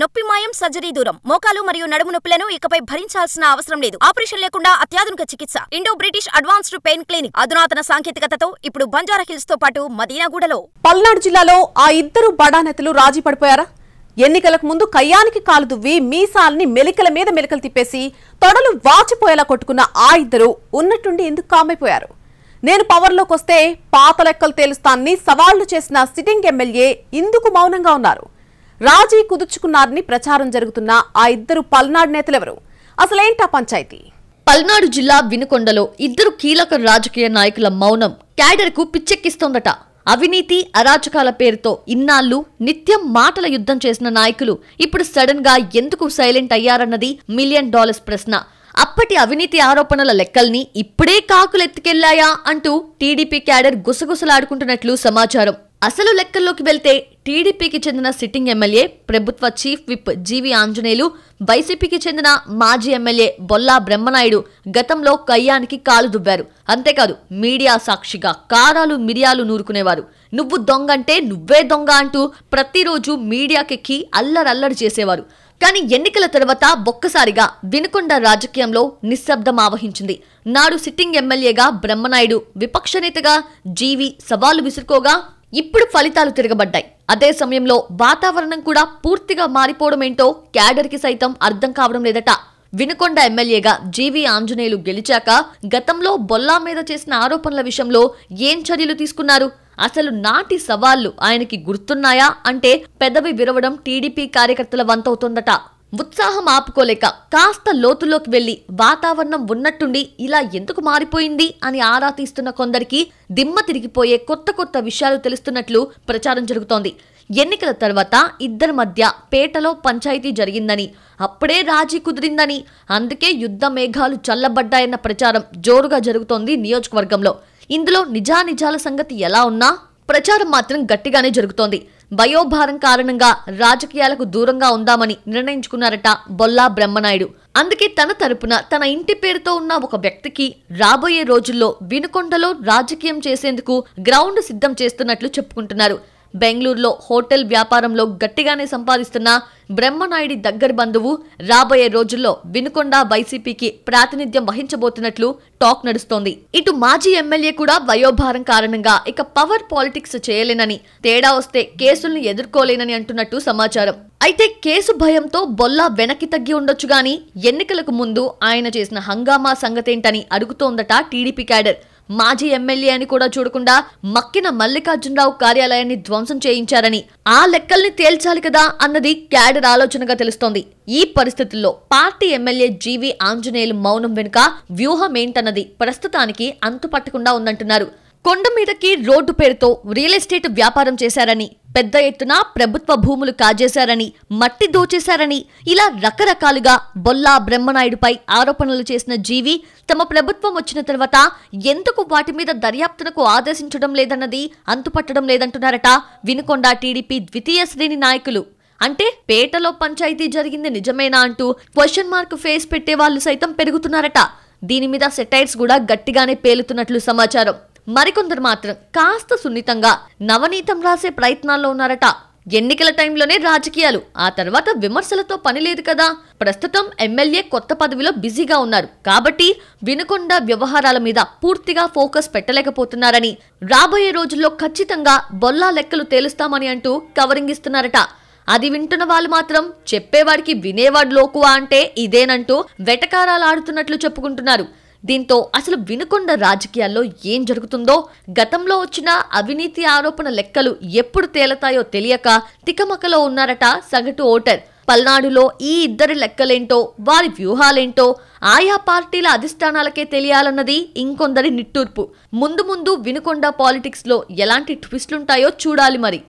నొప్పి మాయం సర్జరీ దూరం మోకాలు మరియు నడుము నొప్పులను ఇకపై భరించాల్సిన అవసరం లేదు. ఆపరేషన్ లేకుండా అత్యాధునిక చికిత్స. Indo British advanced pain clinic అధునాతన సాంకేతికతతో ఇప్పుడు బంజారా హిల్స్ తో పాటు మదీనాగూడలో. పల్నాడు జిల్లాలో ఆ ఇద్దరు బడానెతలు రాజీ పడిపోయారా? ఎన్నికలకు ముందు కయ్యానికి కాలు దువ్వి మీసాల్ని మెలికల మీద మెలికలు తిప్పేసి తొడలు వాచిపోయేలా కొట్టుకున్న ఆ ఇద్దరు ఉన్నట్టుండి ఎందుకు కామైపోయారు? నేను పవర్లోకి వస్తే పాత లెక్కలు తేలుస్తానని సవాళ్లు చేసిన సిట్టింగ్ ఎమ్మెల్యే ఇందుకు మౌనంగా ఉన్నారు. రాజీ కుదుర్చుకున్నారని ప్రచారం జరుగుతున్న ఆ ఇద్దరు పల్నాడు నేతలెవరు? అసలేంటా పంచాయతీ? పల్నాడు జిల్లా వినుకొండలో ఇద్దరు కీలక రాజకీయ నాయకుల మౌనం క్యాడర్కు పిచ్చెక్కిస్తోందట. అవినీతి అరాచకాల పేరుతో ఇన్నాళ్లు నిత్యం మాటల యుద్ధం చేసిన నాయకులు ఇప్పుడు సడన్ గా ఎందుకు సైలెంట్ అయ్యారన్నది $1 మిలియన్ ప్రశ్న. అప్పటి అవినీతి ఆరోపణల లెక్కల్ని ఇప్పుడే కాకులెత్తుకెళ్లాయా అంటూ టీడీపీ క్యాడర్ గుసగుసలాడుకుంటున్నట్లు సమాచారం. అసలు లెక్కల్లోకి వెళ్తే టీడీపీకి చెందిన సిట్టింగ్ ఎమ్మెల్యే ప్రభుత్వ చీఫ్ విప్ జీవి ఆంజనేయులు, వైసీపీకి చెందిన మాజీ ఎమ్మెల్యే బొల్లా బ్రహ్మనాయుడు గతంలో కయ్యానికి కాలు దువ్వారు. అంతేకాదు మీడియా సాక్షిగా కారాలు మిరియాలు నూరుకునేవారు. నువ్వు దొంగంటే నువ్వే దొంగ అంటూ ప్రతిరోజు మీడియాకెక్కి అల్లరల్లరి చేసేవారు. కానీ ఎన్నికల తర్వాత ఒక్కసారిగా వినుకొండ రాజకీయంలో నిశ్శబ్దం ఆవహించింది. నాడు సిట్టింగ్ ఎమ్మెల్యేగా బ్రహ్మనాయుడు, విపక్ష నేతగా జీవి సవాలు విసురుకోగా ఇప్పుడు ఫలితాలు తిరగబడ్డాయి. అదే సమయంలో వాతావరణం కూడా పూర్తిగా మారిపోవడమేంటో క్యాడర్కి సైతం అర్థం కావడం లేదట. వినుకొండ ఎమ్మెల్యేగా జీవి ఆంజనేయులు గెలిచాక గతంలో బొల్లా మీద చేసిన ఆరోపణల విషయంలో ఏం చర్యలు తీసుకున్నారు? అసలు నాటి సవాళ్లు ఆయనకి గుర్తున్నాయా అంటే పెదవి విరవడం టీడీపీ కార్యకర్తల వంతవుతోందట. ఉత్సాహం ఆపుకోలేక కాస్త లోతుల్లోకి వెళ్లి వాతావరణం ఉన్నట్టుండి ఇలా ఎందుకు మారిపోయింది అని ఆరా తీస్తున్న కొందరికి దిమ్మ తిరిగిపోయే కొత్త కొత్త విషయాలు తెలుస్తున్నట్లు ప్రచారం జరుగుతోంది. ఎన్నికల తర్వాత ఇద్దరి మధ్య పేటలో పంచాయతీ జరిగిందని, అప్పుడే రాజీ కుదిరిందని, అందుకే యుద్ధ మేఘాలు చల్లబడ్డాయన్న ప్రచారం జోరుగా జరుగుతోంది నియోజకవర్గంలో. ఇందులో నిజానిజాల సంగతి ఎలా ఉన్నా ప్రచారం మాత్రం గట్టిగానే జరుగుతోంది. వయోభారం కారణంగా రాజకీయాలకు దూరంగా ఉందామని నిర్ణయించుకున్నారట బొల్లా బ్రహ్మనాయుడు. అందుకే తన తరపున తన ఇంటి పేరుతో ఉన్న ఒక వ్యక్తికి రాబోయే రోజుల్లో వినుకొండలో రాజకీయం చేసేందుకు గ్రౌండ్ సిద్ధం చేస్తున్నట్లు చెప్పుకుంటున్నారు. బెంగళూరులో హోటల్ వ్యాపారంలో గట్టిగానే సంపాదిస్తున్న బ్రహ్మనాయుడి దగ్గరి బంధువు రాబోయే రోజుల్లో వినుకొండ వైసీపీకి ప్రాతినిధ్యం వహించబోతున్నట్లు టాక్ నడుస్తోంది. ఇటు మాజీ ఎమ్మెల్యే కూడా వయోభారం కారణంగా ఇక పవర్ పాలిటిక్స్ చేయలేనని, తేడా వస్తే కేసుల్ని ఎదుర్కోలేనని అంటున్నట్టు సమాచారం. అయితే కేసు భయంతో బొల్లా వెనక్కి తగ్గి ఉండొచ్చు గాని ఎన్నికలకు ముందు ఆయన చేసిన హంగామా సంగతేంటని అడుగుతోందట టీడీపీ క్యాడర్. మాజీ ఎమ్మెల్యే అని కూడా చూడకుండా మక్కిన మల్లికార్జునరావు కార్యాలయాన్ని ధ్వంసం చేయించారని, ఆ లెక్కల్ని తేల్చాలి కదా అన్నది క్యాడర్ ఆలోచనగా తెలుస్తోంది. ఈ పరిస్థితుల్లో పార్టీ ఎమ్మెల్యే జీవి ఆంజనేయులు మౌనం వెనుక వ్యూహం ఏంటన్నది ప్రస్తుతానికి అంతుపట్టకుండా ఉందంటున్నారు. కొండ మీదకి రోడ్డు పేరుతో రియల్ ఎస్టేట్ వ్యాపారం చేశారని, పెద్ద ఎత్తున ప్రభుత్వ భూములు కాజేశారని, మట్టి దోచేశారని, ఇలా రకరకాలుగా బొల్లా బ్రహ్మనాయుడుపై ఆరోపణలు చేసిన జీవి తమ ప్రభుత్వం వచ్చిన తర్వాత ఎందుకు వాటి మీద దర్యాప్తునకు ఆదేశించడం లేదన్నది అంతుపట్టడం లేదంటున్నారట వినుకొండ టీడీపీ ద్వితీయ శ్రేణి నాయకులు. అంటే పేటలో పంచాయతీ జరిగింది నిజమేనా అంటూ క్వశ్చన్ మార్క్ ఫేస్ పెట్టే వాళ్ళు సైతం పెరుగుతున్నారట. దీని మీద సెటైర్స్ కూడా గట్టిగానే పేలుతున్నట్లు సమాచారం. మరికొందరు మాత్రం కాస్త సున్నితంగా నవనీతం రాసే ప్రయత్నాల్లో ఉన్నారట. ఎన్నికల టైంలోనే రాజకీయాలు, ఆ తర్వాత విమర్శలతో పని లేదు కదా. ప్రస్తుతం ఎమ్మెల్యే కొత్త పదవిలో బిజీగా ఉన్నారు కాబట్టి వినుకొండ వ్యవహారాల మీద పూర్తిగా ఫోకస్ పెట్టలేకపోతున్నారని, రాబోయే రోజుల్లో ఖచ్చితంగా బొల్లా లెక్కలు తేలుస్తామని అంటూ కవరింగ్ ఇస్తున్నారట. అది వింటున్న వాళ్ళు మాత్రం చెప్పేవాడికి వినేవాడు లోకువా అంటే ఇదేనంటూ వెటకారాలాడుతున్నట్లు చెప్పుకుంటున్నారు. దీంతో అసలు వినుకొండ రాజకీయాల్లో ఏం జరుగుతుందో, గతంలో వచ్చిన అవినీతి ఆరోపణ లెక్కలు ఎప్పుడు తేలతాయో తెలియక తికమకలో ఉన్నారట సగటు ఓటర్. పల్నాడులో ఈ ఇద్దరి లెక్కలేంటో, వారి వ్యూహాలేంటో ఆయా పార్టీల అధిష్టానాలకే తెలియాలన్నది ఇంకొందరి నిట్టూర్పు. ముందు ముందు వినుకొండ పాలిటిక్స్ లో ఎలాంటి ట్విస్టులుంటాయో చూడాలి మరి.